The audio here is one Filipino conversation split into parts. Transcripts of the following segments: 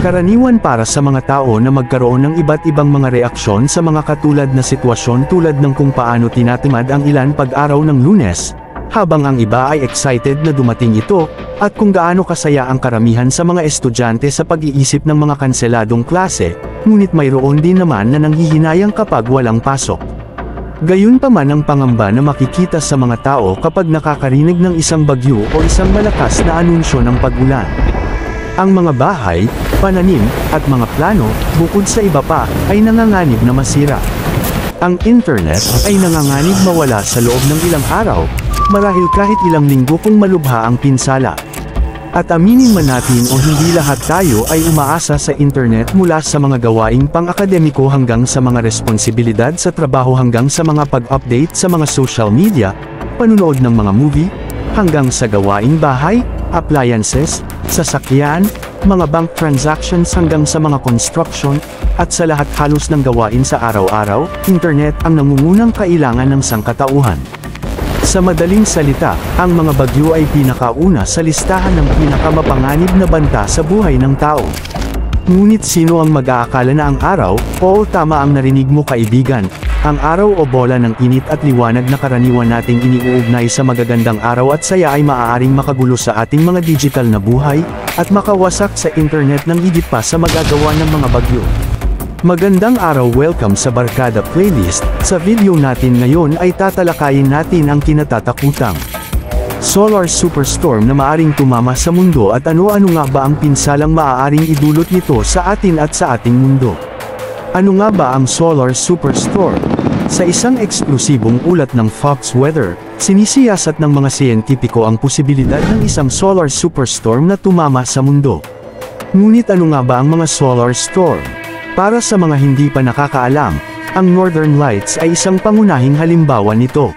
Karaniwan para sa mga tao na magkaroon ng iba't ibang mga reaksyon sa mga katulad na sitwasyon tulad ng kung paano tinatamad ang ilan pag-araw ng Lunes, habang ang iba ay excited na dumating ito, at kung gaano kasaya ang karamihan sa mga estudyante sa pag-iisip ng mga kanseladong klase, ngunit mayroon din naman na nanghihinayang kapag walang pasok. Gayunpaman ang pangamba na makikita sa mga tao kapag nakakarinig ng isang bagyo o isang malakas na anunsyo ng pag-ulan. Ang mga bahay, pananim, at mga plano, bukod sa iba pa, ay nanganganib na masira. Ang internet ay nanganganib mawala sa loob ng ilang araw, marahil kahit ilang linggo kung malubha ang pinsala. At aminin man natin o hindi, lahat tayo ay umaasa sa internet, mula sa mga gawaing pang-akademiko hanggang sa mga responsibilidad sa trabaho hanggang sa mga pag-update sa mga social media, panunood ng mga movie, hanggang sa gawaing bahay, appliances, sasakyan, mga bank transactions hanggang sa mga construction, at sa lahat halos ng gawain sa araw-araw, internet ang nangungunang kailangan ng sangkatauhan. Sa madaling salita, ang mga bagyo ay pinakauna sa listahan ng pinakamapanganib na banta sa buhay ng tao. Ngunit sino ang mag-aakala na ang araw, oo tama ang narinig mo kaibigan, ang araw o bola ng init at liwanag na karaniwan nating iniuugnay sa magagandang araw at saya ay maaaring makagulo sa ating mga digital na buhay, at makawasak sa internet ng higit pa sa magagawa ng mga bagyo. Magandang araw, welcome sa Barkada Playlist. Sa video natin ngayon ay tatalakayin natin ang kinatatakutang solar superstorm na maaring tumama sa mundo at ano-ano nga ba ang pinsalang maaaring idulot nito sa atin at sa ating mundo. Ano nga ba ang solar superstorm? Sa isang eksklusibong ulat ng Fox Weather, sinisiyasat ng mga siyentipiko ang posibilidad ng isang solar superstorm na tumama sa mundo. Ngunit ano nga ba ang mga solar storm? Para sa mga hindi pa nakakaalam, ang Northern Lights ay isang pangunahing halimbawa nito.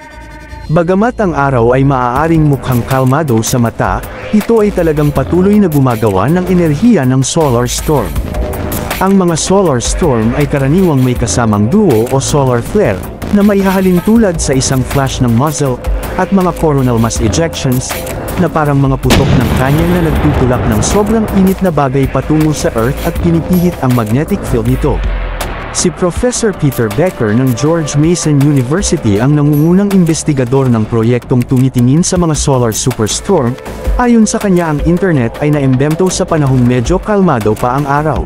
Bagamat ang araw ay maaaring mukhang kalmado sa mata, ito ay talagang patuloy na gumagawa ng enerhiya ng solar storm. Ang mga solar storm ay karaniwang may kasamang duo o solar flare, na maihahalin tulad sa isang flash ng muzzle, at mga coronal mass ejections, na parang mga putok ng kanya na nagtutulak ng sobrang init na bagay patungo sa Earth at pinipihit ang magnetic field nito. Si Professor Peter Becker ng George Mason University ang nangungunang investigador ng proyektong tumitingin sa mga solar superstorm. Ayon sa kanya, ang internet ay naimbento sa panahong medyo kalmado pa ang araw.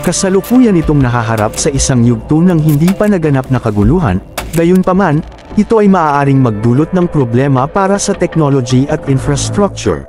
Kasalukuyan itong nahaharap sa isang yugto ng hindi pa naganap na kaguluhan, gayunpaman, ito ay maaaring magdulot ng problema para sa technology at infrastructure.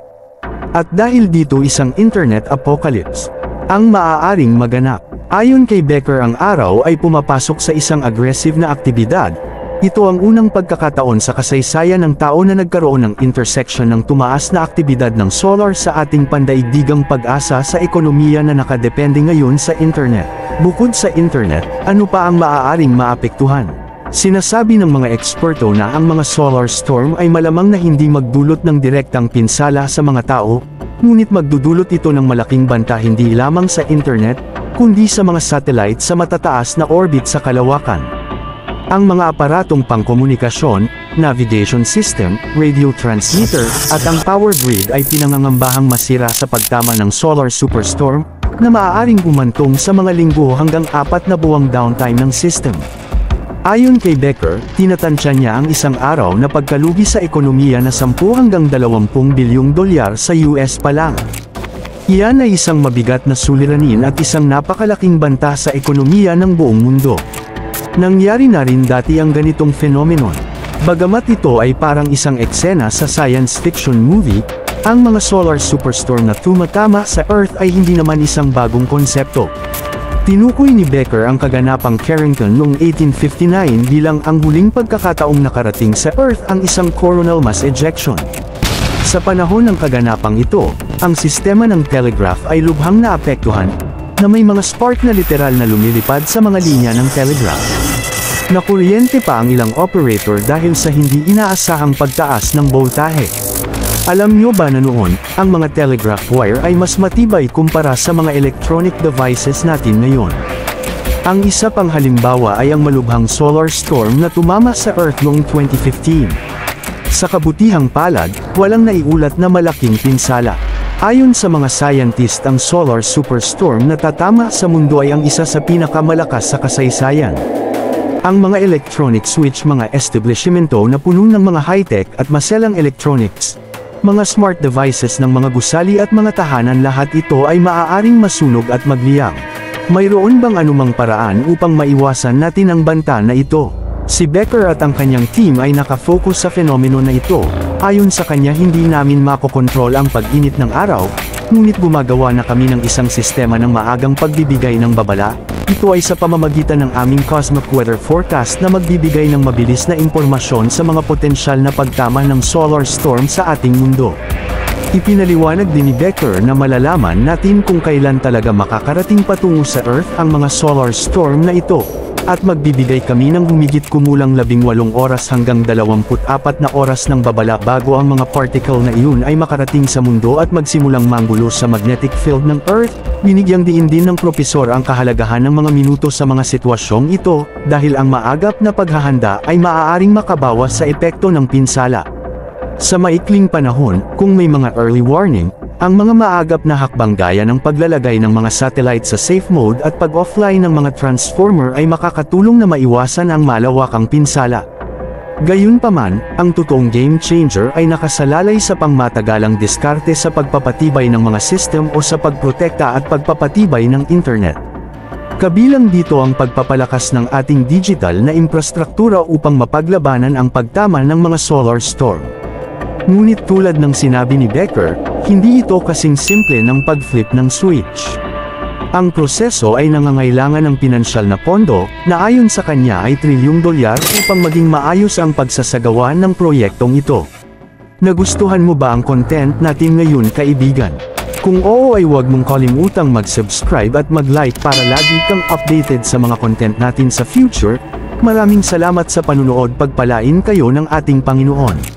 At dahil dito, isang internet apocalypse ang maaaring maganap. Ayon kay Becker, ang araw ay pumapasok sa isang aggressive na aktibidad. Ito ang unang pagkakataon sa kasaysayan ng tao na nagkaroon ng intersection ng tumaas na aktibidad ng solar sa ating pandaigdigang pag-asa sa ekonomiya na nakadepende ngayon sa internet. Bukod sa internet, ano pa ang maaaring maapektuhan? Sinasabi ng mga eksperto na ang mga solar storm ay malamang na hindi magdulot ng direktang pinsala sa mga tao, ngunit magdudulot ito ng malaking banta hindi lamang sa internet, kundi sa mga satellite sa matataas na orbit sa kalawakan. Ang mga aparatong pangkomunikasyon, navigation system, radio transmitter, at ang power grid ay pinangangambahang masira sa pagtama ng solar superstorm, na maaaring humantong sa mga linggo hanggang 4 na buwang downtime ng system. Ayon kay Becker, tinatansya niya ang isang araw na pagkalugi sa ekonomiya na 10 hanggang 20 bilyong dolyar sa US pa lang. Iyan ay isang mabigat na suliranin at isang napakalaking banta sa ekonomiya ng buong mundo. Nangyari na rin dati ang ganitong phenomenon. Bagamat ito ay parang isang eksena sa science fiction movie, ang mga solar superstorm na tumatama sa Earth ay hindi naman isang bagong konsepto. Tinukoy ni Becker ang kaganapang Carrington noong 1859 bilang ang huling pagkakataong nakarating sa Earth ang isang coronal mass ejection. Sa panahon ng kaganapang ito, ang sistema ng telegraph ay lubhang naapektuhan, na may mga spark na literal na lumilipad sa mga linya ng telegraph. Nakuryente pa ang ilang operator dahil sa hindi inaasahang pagtaas ng boltahe. Alam nyo ba na noon, ang mga telegraph wire ay mas matibay kumpara sa mga electronic devices natin ngayon? Ang isa pang halimbawa ay ang malubhang solar storm na tumama sa Earth noong 2015. Sa kabutihang palad, walang naiulat na malaking pinsala. Ayon sa mga scientist, ang solar superstorm na tatama sa mundo ay ang isa sa pinakamalakas sa kasaysayan. Ang mga electronic switch, mga establishmento na puno ng mga high-tech at maselang electronics, mga smart devices ng mga gusali at mga tahanan, lahat ito ay maaaring masunog at magliyang. Mayroon bang anumang paraan upang maiwasan natin ang banta na ito? Si Becker at ang kanyang team ay nakafocus sa fenomeno na ito. Ayon sa kanya, hindi namin makokontrol ang pag-init ng araw, ngunit gumagawa na kami ng isang sistema ng maagang pagbibigay ng babala. Ito ay sa pamamagitan ng aming cosmic weather forecast na magbibigay ng mabilis na impormasyon sa mga potensyal na pagtama ng solar storm sa ating mundo. Ipinaliwanag din ni Becker na malalaman natin kung kailan talaga makakarating patungo sa Earth ang mga solar storm na ito, at magbibigay kami ng humigit kumulang 18 oras hanggang 24 na oras ng babala bago ang mga particle na iyon ay makarating sa mundo at magsimulang manggulo sa magnetic field ng Earth. Binigyang diin din ng propesor ang kahalagahan ng mga minuto sa mga sitwasyong ito, dahil ang maagap na paghahanda ay maaaring makabawas sa epekto ng pinsala. Sa maikling panahon, kung may mga early warning, ang mga maagap na hakbang gaya ng paglalagay ng mga satellite sa safe mode at pag-offline ng mga transformer ay makakatulong na maiwasan ang malawakang pinsala. Gayunpaman, ang totoong game changer ay nakasalalay sa pangmatagalang diskarte sa pagpapatibay ng mga system o sa pagprotekta at pagpapatibay ng internet. Kabilang dito ang pagpapalakas ng ating digital na infrastruktura upang mapaglabanan ang pagtama ng mga solar storm. Ngunit tulad ng sinabi ni Becker, hindi ito kasing simple ng pag-flip ng switch. Ang proseso ay nangangailangan ng pinansyal na pondo, na ayon sa kanya ay $1 trilyon upang maging maayos ang pagsasagawa ng proyektong ito. Nagustuhan mo ba ang content natin ngayon, kaibigan? Kung oo ay huwag mong kalimutang mag-subscribe at mag-like para lagi kang updated sa mga content natin sa future. Maraming salamat sa panunood, pagpalain kayo ng ating Panginoon.